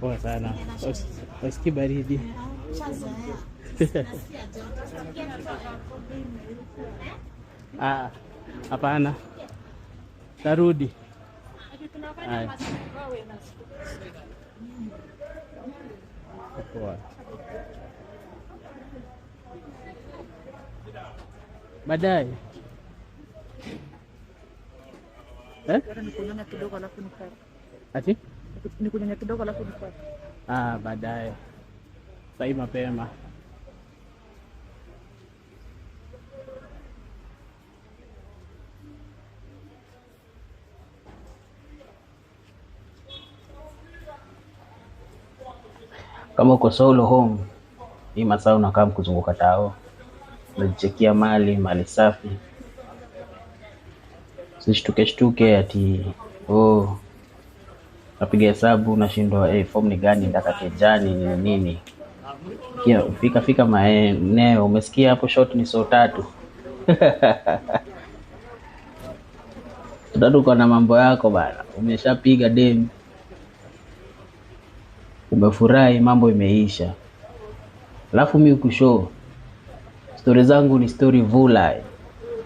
Poa sana. Usikii baridi? Ah, hapana. Tarudi. Haya. Poa. Baadaye. Nikunyanya kidogo alafu nipate. Ati? Nikunyanya kidogo alafu nipate. Baadaye. Sai mapema. Kama uko solo home, hii masaa unakaa kuzunguka tao, unajichekia mali safi. Shtuke ati napiga hesabu nashindwa form ni gani ndaka kejani nini. Kia fika maeneo, umesikia hapo shot ni so 3. Tutaduka na mambo yako bana. Umeshapiga dem. Umefurahi, mambo imeisha. Alafu mimi ukushow. Story zangu ni story vulai.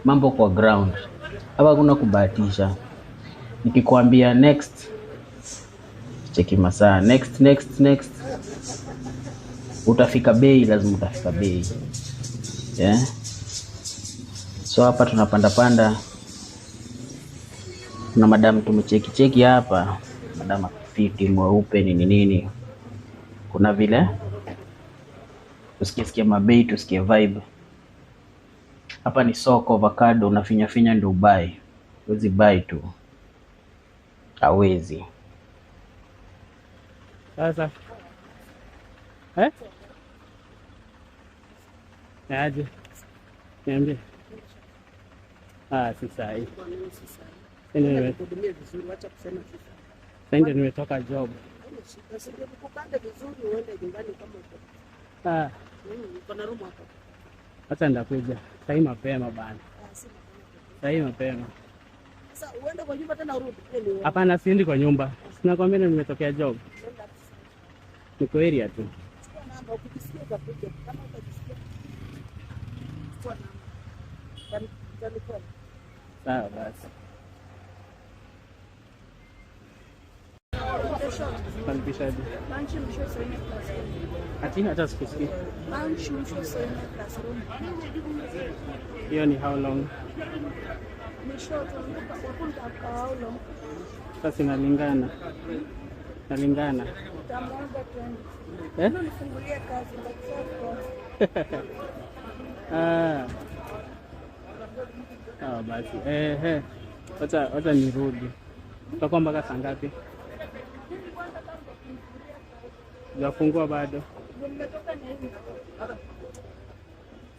Mambo kwa ground. Hapa kuna kubahatisha. Nikikwambia next, cheki masaa. Next. Utafika bei, lazima utafika bei. Yeah. So hapa tunapanda. Kuna madam tumecheki hapa. Madam fiti mweupe nini. Kuna vile tusikie mabei, tusikie vibe. Hapa ni soko, avocado unafinya ndio buy. Huwezi buy tu. Hawezi. Sasa. Aje. Niambie. Si sahi. Ndio nimetoka job. Kupanda vizuri uende nyumbani kama uko. Uko na room hapo. Hata ndakuja. Sai mapema bana. Sai mapema. Sasa uende kwa nyumba tena urudi. Hapana, siendi kwa nyumba. Sinakwambia nimetokea job. Niko area tu. Chukua namba ukisikia utakuja. Kama utajisikia. Chukua namba. Sawa basi. Palipishaje? Lunch mwisho saa 4 classroom. Ati hata sikusikii. Lunch mwisho saa 4 classroom. Hiyo ni how long? Mwisho tunakuta how long? Sasa inalingana. Nalingana. Tamuanza twende. Nifungulie kazi basi. Wacha nirudi. Utakuwa mpaka saa ngapi? Hujafungua bado?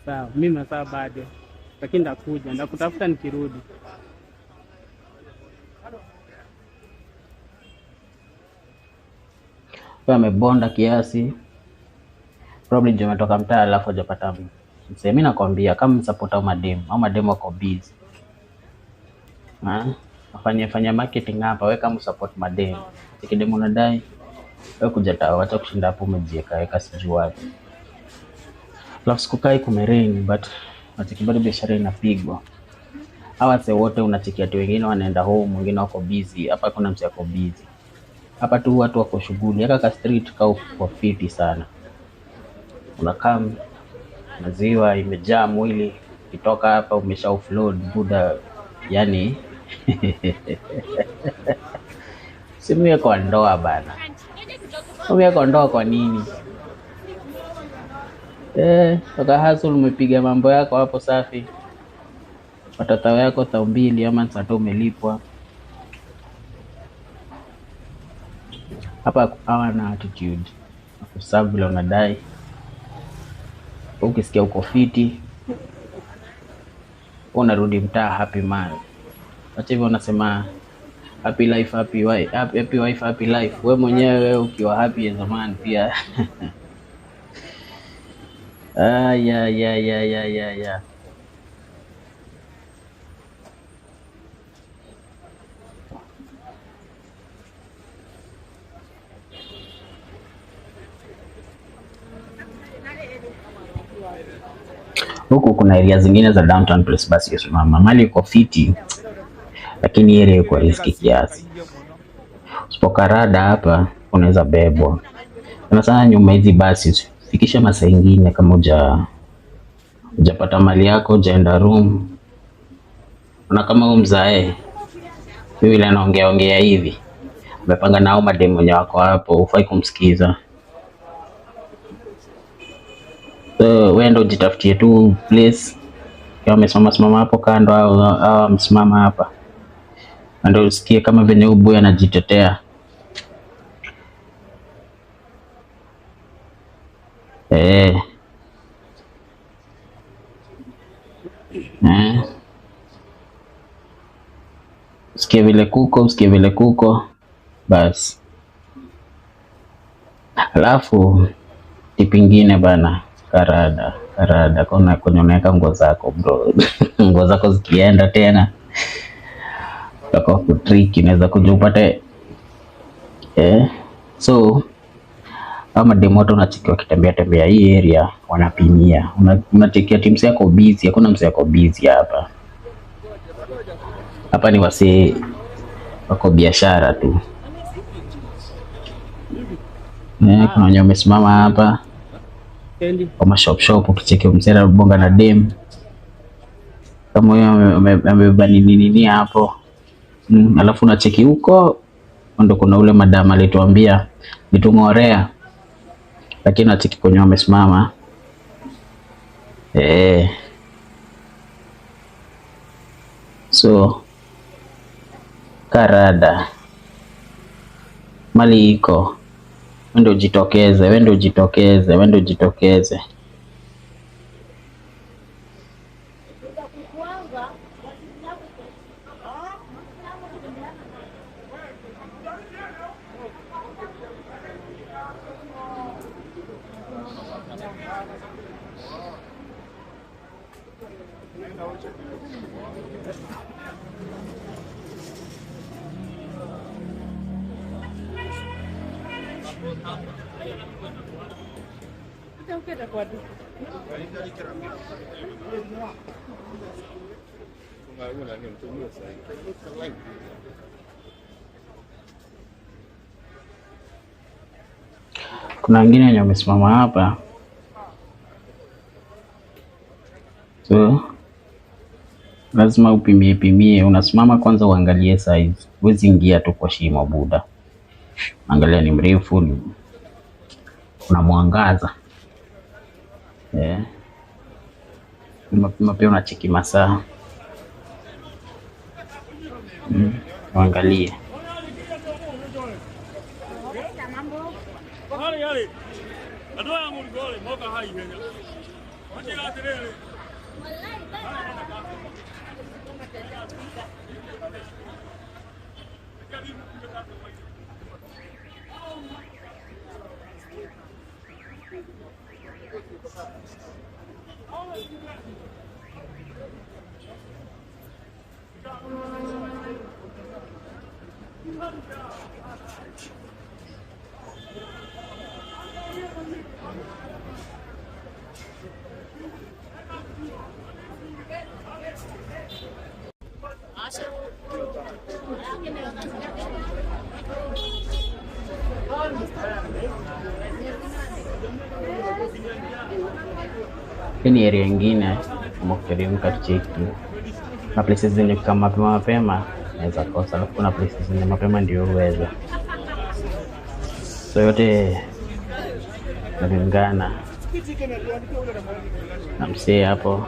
Sawa, mimi masaa bado. Lakini ndakutafuta nikirudi. Kwa amebonda kiasi. Probably ndio umetoka mtaa alafu hujapata mimi. Mimi nakwambia kama msupport au madem wako busy. Fanya marketing hapa, wewe kama support madem. Ikidemo unadai, wewe kuja acha kushinda hapo umejiweka sijui wapi. Alafu sikukai kumerain but bado biashara inapigwa. Hawa wote unachekia tu, wengine wanaenda home, wengine wako busy. Hapa kuna mtu yako busy. Hapa tu watu wako shughuli. Haka street kwa fiti sana. Unakaa maziwa imejaa mwili, ukitoka hapa umesha offload buda, yani simu yako ndoa bana. Simu yako ndoa kwa nini? Toka hustle umepiga mambo yako hapo safi. Watoto yako 2,000 ama 3 umelipwa. Hapa hawana attitude. Kusabu vile unadai. Ukisikia uko fiti, unarudi mtaa happy man. Acha hivyo unasema happy life, happy wife, happy life. Wewe mwenyewe ukiwa happy as a man pia. Ya. Huku kuna area zingine za downtown place basi usimama. Mali iko fiti. Lakini area iko riski kiasi. Usipokarada hapa unaweza bebwa. Sana nyuma hizi basi fikisha masaa ingine kama hujapata mali yako, hujaenda room. Na kama huyu mzae mimi ile naongea hivi. Umepanga nao mademu wenye wako hapo, ufai kumsikiza. So wewe ndio ujitafutie tu place. Kama umesimama hapo kando au msimama hapa. Ndio usikie kama venye uboy anajitetea. Usikie vile kuko basi. Alafu tipi ingine bana, karada kwenye unaweka nguo zako bro. Nguo zako zikienda tena kwa kutrick inaweza kuja upate so kama demoto unachikiwa kitembea hii area wanapimia. Unachekia timu yako busy, hakuna mtu yako busy hapa. Hapa ni wase wako biashara tu. Kuna wenye wamesimama hapa kama shop ukicheki msera bonga na dem. Kama huyo amebeba nini hapo. Alafu unacheki huko ndo kuna ule madam alituambia nitung'orea. Lakini unacheki kwenye wamesimama. So karada mali iko, wende ujitokeze. Kuna wengine wenye wamesimama hapa. So lazima upimie. Unasimama kwanza uangalie size. Huwezi ingia tu kwa shimo buda. Angalia ni mrefu, kuna mwangaza. Mapema pia unacheki masaa. Angalie. Ini area nyingine kama kuteremka cheki. Na places zenye kama mapema naweza kosa, alafu kuna places zenye mapema ndio uweza. So yote nalingana na msee hapo.